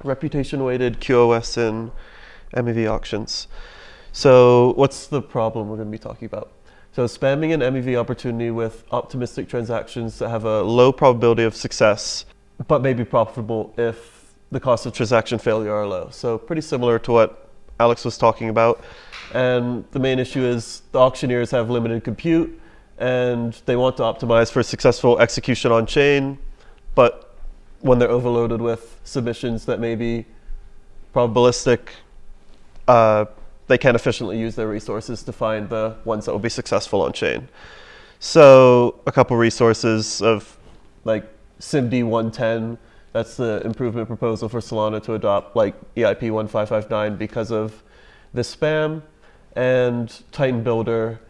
reputation-weighted QoS in MEV auctions. So what's the problem we're going to be talking about? So spamming an MEV opportunity with optimistic transactions that have a low probability of success, but may be profitable if the cost of transaction failure are low. So pretty similar to what Alex was talking about. And the main issue is the auctioneers have limited compute and they want to optimize for successful execution on chain, but when they're overloaded with submissions that may be probabilistic, they can't efficiently use their resources to find the ones that will be successful on chain. So a couple resources of like SIMD 110, that's the improvement proposal for Solana to adopt like EIP 1559 because of the spam, and Titan Builder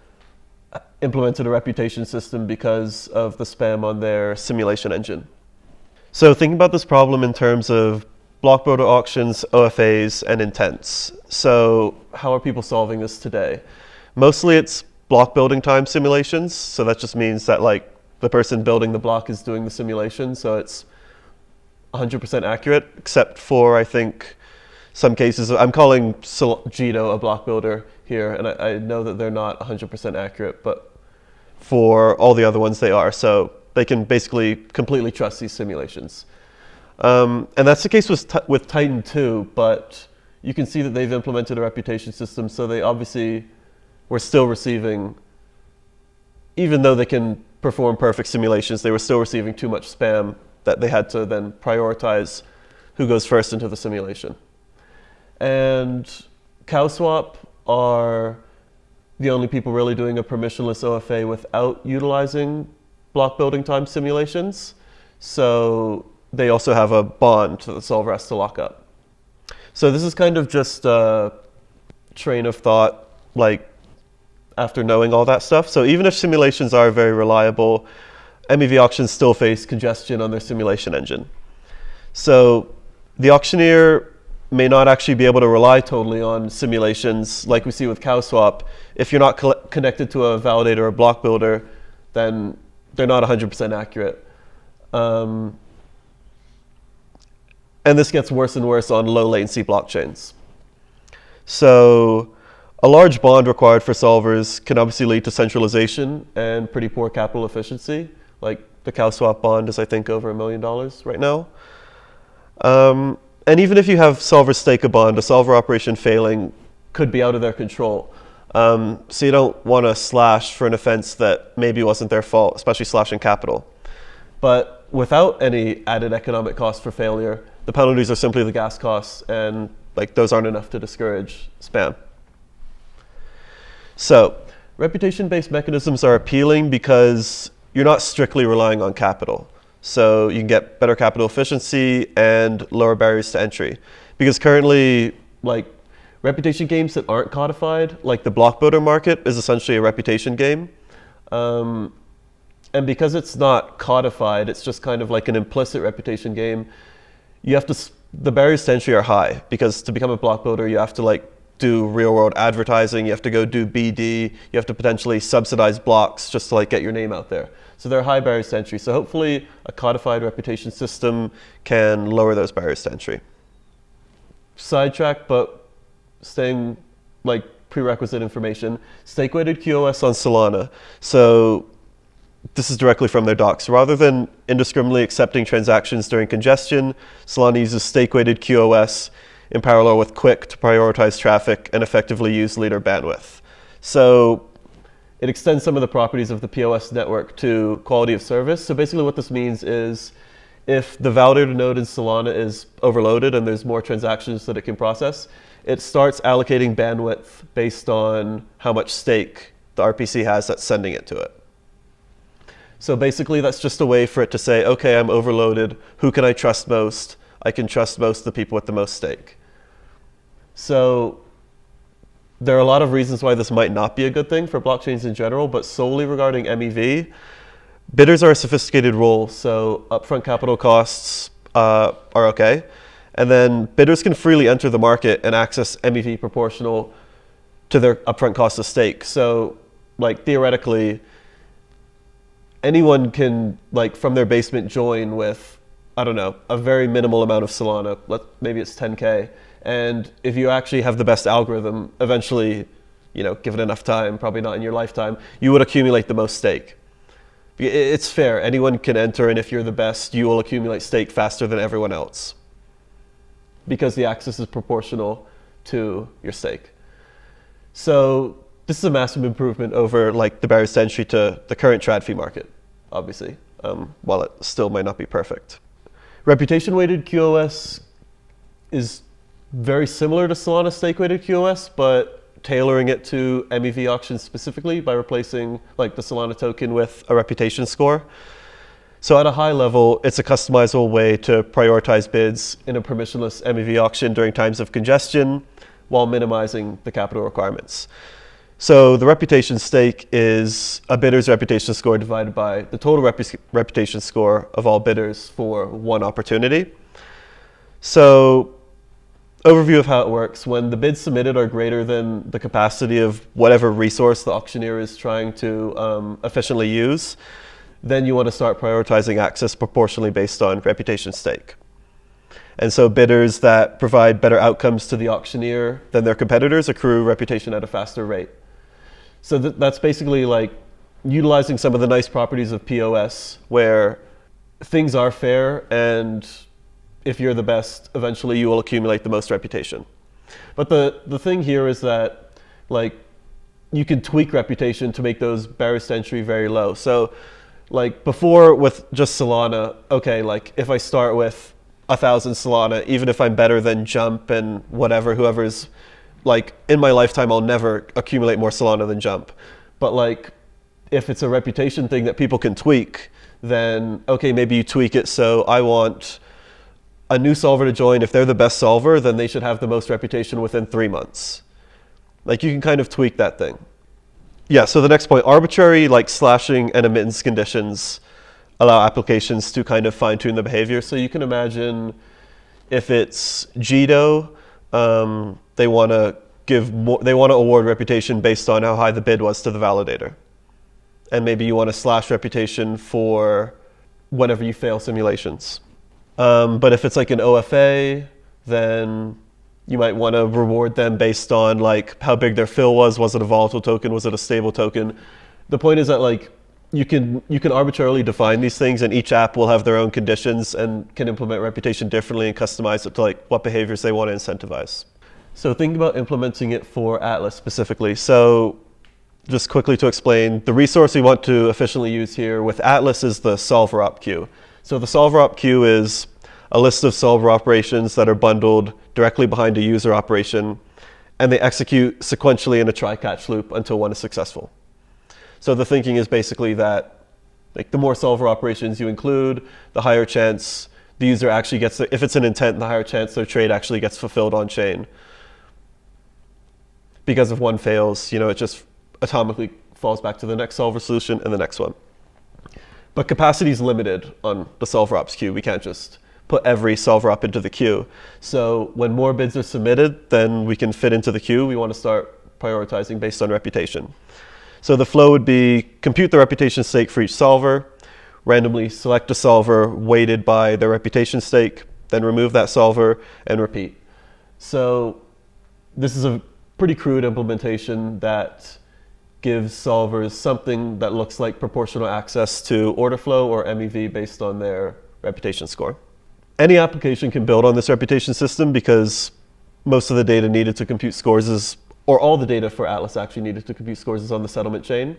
implemented a reputation system because of the spam on their simulation engine. So thinking about this problem in terms of block builder auctions, OFAs, and intents. So how are people solving this today? Mostly it's block building time simulations. So that just means that like the person building the block is doing the simulation. So it's 100% accurate, except for, I think, some cases. I'm calling Gino a block builder here, and I know that they're not 100% accurate, but for all the other ones they are. So they can basically completely trust these simulations. And that's the case with Titan too, but you can see that they've implemented a reputation system, so they obviously were still receiving, even though they can perform perfect simulations, they were still receiving too much spam that they had to then prioritize who goes first into the simulation. And CowSwap are the only people really doing a permissionless OFA without utilizing block building time simulations. So they also have a bond that the solver has to lock up. So this is kind of just a train of thought, like after knowing all that stuff. So even if simulations are very reliable, MEV auctions still face congestion on their simulation engine. So the auctioneer may not actually be able to rely totally on simulations like we see with CowSwap. If you're not connected to a validator or block builder, then they're not 100% accurate. And this gets worse and worse on low latency blockchains. So a large bond required for solvers can obviously lead to centralization and pretty poor capital efficiency. Like the CowSwap bond is, I think, over $1 million right now. And even if you have solvers stake a bond, a solver operation failing could be out of their control. So you don't want to slash for an offense that maybe wasn't their fault, especially slashing capital. But without any added economic cost for failure, the penalties are simply the gas costs, and like those aren't enough to discourage spam. So reputation-based mechanisms are appealing because you're not strictly relying on capital. So you can get better capital efficiency and lower barriers to entry. Because currently, like reputation games that aren't codified, like the block builder market is essentially a reputation game. And because it's not codified, it's just kind of like an implicit reputation game. You have to, the barriers to entry are high, because to become a block builder, you have to like do real world advertising, you have to go do BD, you have to potentially subsidize blocks just to like get your name out there. So there are high barriers to entry. So hopefully a codified reputation system can lower those barriers to entry. Sidetrack, but staying like prerequisite information, stake-weighted QoS on Solana. So this is directly from their docs. Rather than indiscriminately accepting transactions during congestion, Solana uses stake-weighted QoS in parallel with Quick to prioritize traffic and effectively use leader bandwidth. So it extends some of the properties of the POS network to quality of service. So basically what this means is if the validator node in Solana is overloaded and there's more transactions that it can process, it starts allocating bandwidth based on how much stake the RPC has that's sending it to it. So basically that's just a way for it to say, okay, I'm overloaded, who can I trust most? I can trust most of the people with the most stake. So there are a lot of reasons why this might not be a good thing for blockchains in general, but solely regarding MEV, bidders are a sophisticated role, so upfront capital costs are okay. And then bidders can freely enter the market and access MEV proportional to their upfront cost of stake. So like theoretically, anyone can like from their basement join with I don't know, a very minimal amount of Solana, maybe it's 10K. And if you actually have the best algorithm, eventually, given enough time, probably not in your lifetime, you would accumulate the most stake. It's fair, anyone can enter, and if you're the best, you will accumulate stake faster than everyone else, because the access is proportional to your stake. So this is a massive improvement over like the barriers to entry to the current trad fee market, obviously, while it still might not be perfect. Reputation-weighted QoS is very similar to Solana stake-weighted QoS, but tailoring it to MEV auctions specifically by replacing like the Solana token with a reputation score. So at a high level, it's a customizable way to prioritize bids in a permissionless MEV auction during times of congestion while minimizing the capital requirements. So the reputation stake is a bidder's reputation score divided by the total reputation score of all bidders for one opportunity. So overview of how it works. When the bids submitted are greater than the capacity of whatever resource the auctioneer is trying to efficiently use, then you want to start prioritizing access proportionally based on reputation stake. And so bidders that provide better outcomes to the auctioneer than their competitors accrue reputation at a faster rate. So that's basically like utilizing some of the nice properties of POS, where things are fair, and if you're the best, eventually you will accumulate the most reputation. But the thing here is that like you can tweak reputation to make those barriers to entry very low. So like before with just Solana, okay, like if I start with 1,000 Solana, even if I'm better than Jump and whoever's like in my lifetime, I'll never accumulate more Solana than Jump. But like if it's a reputation thing that people can tweak, then okay, maybe you tweak it so I want a new solver to join. If they're the best solver, then they should have the most reputation within 3 months. Like you can kind of tweak that thing. Yeah, so the next point, arbitrary like slashing and admittance conditions allow applications to kind of fine tune the behavior. So you can imagine if it's Jito, they want to award reputation based on how high the bid was to the validator. And maybe you want to slash reputation for whenever you fail simulations. But if it's like an OFA, then you might want to reward them based on like how big their fill was. Was it a volatile token? Was it a stable token? The point is that like you can arbitrarily define these things, and each app will have their own conditions and can implement reputation differently and customize it to like what behaviors they want to incentivize. So think about implementing it for Atlas specifically. So just quickly to explain, the resource we want to efficiently use here with Atlas is the solver op queue. So the solver op queue is a list of solver operations that are bundled directly behind a user operation, and they execute sequentially in a try-catch loop until one is successful. So the thinking is basically that like the more solver operations you include, the higher chance the user actually gets, if it's an intent, the higher chance their trade actually gets fulfilled on chain. Because if one fails, it just atomically falls back to the next solver solution and the next one. But capacity is limited on the solver ops queue. We can't just put every solver op into the queue. So when more bids are submitted, then we can fit into the queue. We want to start prioritizing based on reputation. So the flow would be compute the reputation stake for each solver, randomly select a solver weighted by their reputation stake, then remove that solver and repeat. So this is a pretty crude implementation that gives solvers something that looks like proportional access to order flow or MEV based on their reputation score. Any application can build on this reputation system because most of the data needed to compute scores is, or all the data for Atlas actually needed to compute scores is on the settlement chain.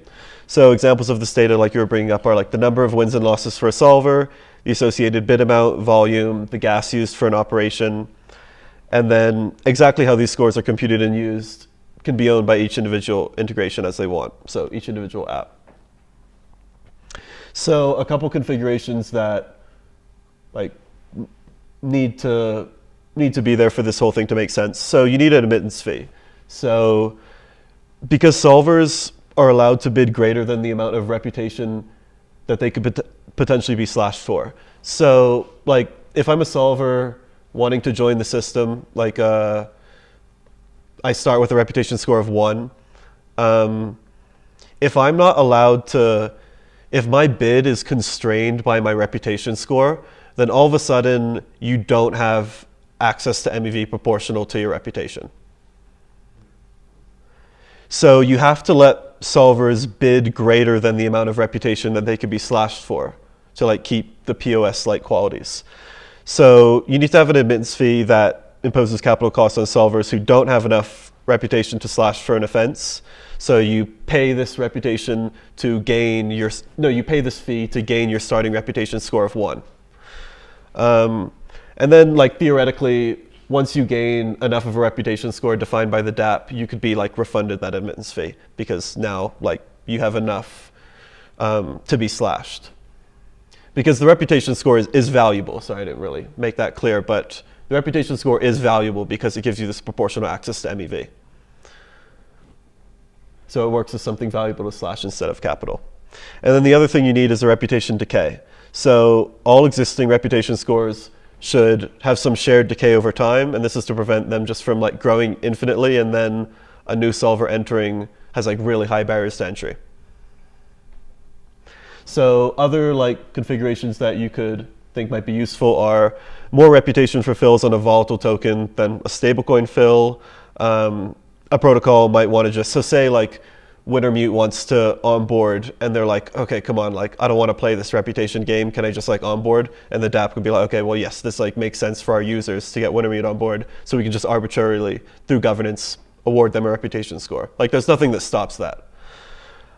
So examples of this data like you were bringing up are like the number of wins and losses for a solver, the associated bid amount, volume, the gas used for an operation, and then exactly how these scores are computed and used can be owned by each individual integration as they want, so each individual app. So a couple configurations that like need to be there for this whole thing to make sense. So you need an admittance fee. So because solvers are allowed to bid greater than the amount of reputation that they could potentially be slashed for. So like if I'm a solver wanting to join the system, like I start with a reputation score of 1. If I'm not allowed to, if my bid is constrained by my reputation score, then all of a sudden you don't have access to MEV proportional to your reputation. So you have to let solvers bid greater than the amount of reputation that they could be slashed for to like keep the PoS like qualities. So you need to have an admittance fee that imposes capital costs on solvers who don't have enough reputation to slash for an offense. So you pay this reputation to gain your, no, you pay this fee to gain your starting reputation score of 1. And then like theoretically, once you gain enough of a reputation score defined by the DApp, you could be like refunded that admittance fee because now like you have enough to be slashed. Because the reputation score is valuable. Sorry, I didn't really make that clear, but the reputation score is valuable because it gives you this proportional access to MEV. So it works as something valuable to slash instead of capital. And then the other thing you need is a reputation decay. So all existing reputation scores should have some shared decay over time, and this is to prevent them just from like growing infinitely and then a new solver entering has like really high barriers to entry. So other like configurations that you could think might be useful are more reputation for fills on a volatile token than a stablecoin fill. A protocol might want to just, so say like Wintermute wants to onboard and they're like, okay, come on, like I don't want to play this reputation game. Can I just like onboard? And the DApp could be like, okay, well, yes, this like makes sense for our users to get Wintermute on board. So we can just arbitrarily, through governance, award them a reputation score. Like there's nothing that stops that.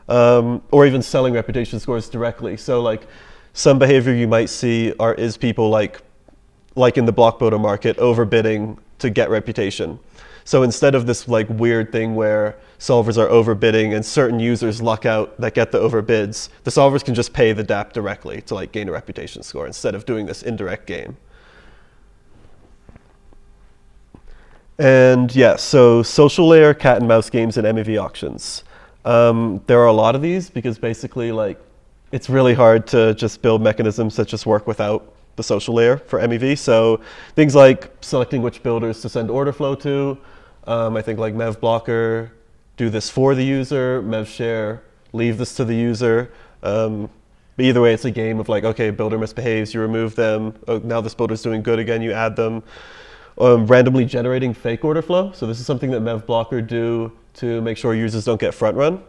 Or even selling reputation scores directly. So like some behavior you might see is people like in the block builder market overbidding to get reputation. So instead of this like weird thing where solvers are overbidding and certain users luck out that get the overbids, the solvers can just pay the DApp directly to like gain a reputation score instead of doing this indirect game. And yeah, so social layer cat and mouse games and MEV auctions. There are a lot of these because basically like it's really hard to just build mechanisms that just work without the social layer for MEV. So things like selecting which builders to send order flow to. I think like MEV blocker, do this for the user, MEV share, leave this to the user. But either way, it's a game of like, okay, builder misbehaves, you remove them. Oh, now this builder's doing good again, you add them. Randomly generating fake order flow. So this is something that MEV blocker do to make sure users don't get front run.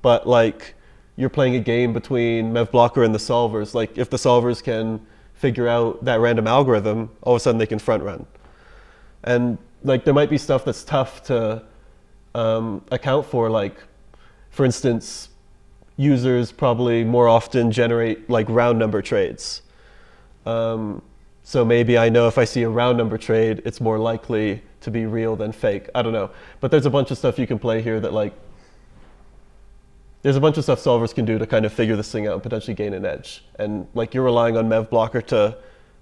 But like you're playing a game between MEV blocker and the solvers. Like if the solvers can figure out that random algorithm, all of a sudden they can front run. And like there might be stuff that's tough to account for, like for instance, users probably more often generate like round number trades. So maybe I know if I see a round number trade, it's more likely to be real than fake. I don't know. But there's a bunch of stuff you can play here that like, there's a bunch of stuff solvers can do to kind of figure this thing out and potentially gain an edge. And like you're relying on MEV blocker to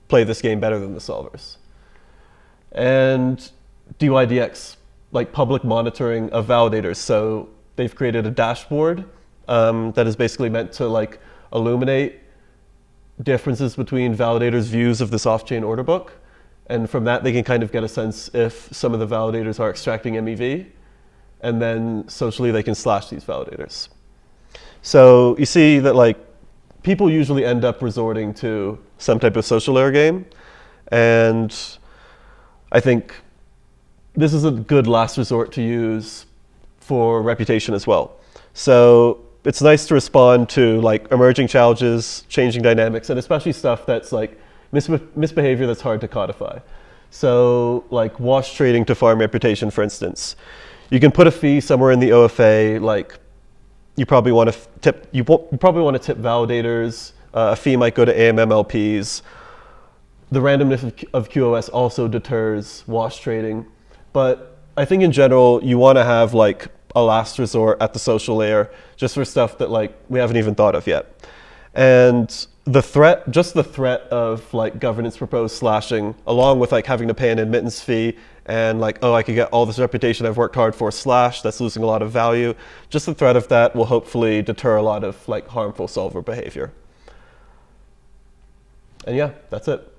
play this game better than the solvers. And DYDX, like public monitoring of validators. So they've created a dashboard that is basically meant to like illuminate differences between validators' views of this off-chain order book. And from that, they can kind of get a sense if some of the validators are extracting MEV. And then socially, they can slash these validators. So you see that like people usually end up resorting to some type of social layer game. And I think this is a good last resort to use for reputation as well. So it's nice to respond to like emerging challenges, changing dynamics, and especially stuff that's like misbehavior that's hard to codify. So like wash trading to farm reputation, for instance. You can put a fee somewhere in the OFA, like you probably want to tip validators. A fee might go to AMM-LPs. The randomness of QoS also deters wash trading. But I think in general, you want to have like a last resort at the social layer just for stuff that like we haven't even thought of yet. And just the threat of like governance proposed slashing, along with like having to pay an admittance fee and like, oh, I could get all this reputation I've worked hard for slash, that's losing a lot of value. Just the threat of that will hopefully deter a lot of like harmful solver behavior. And yeah, that's it.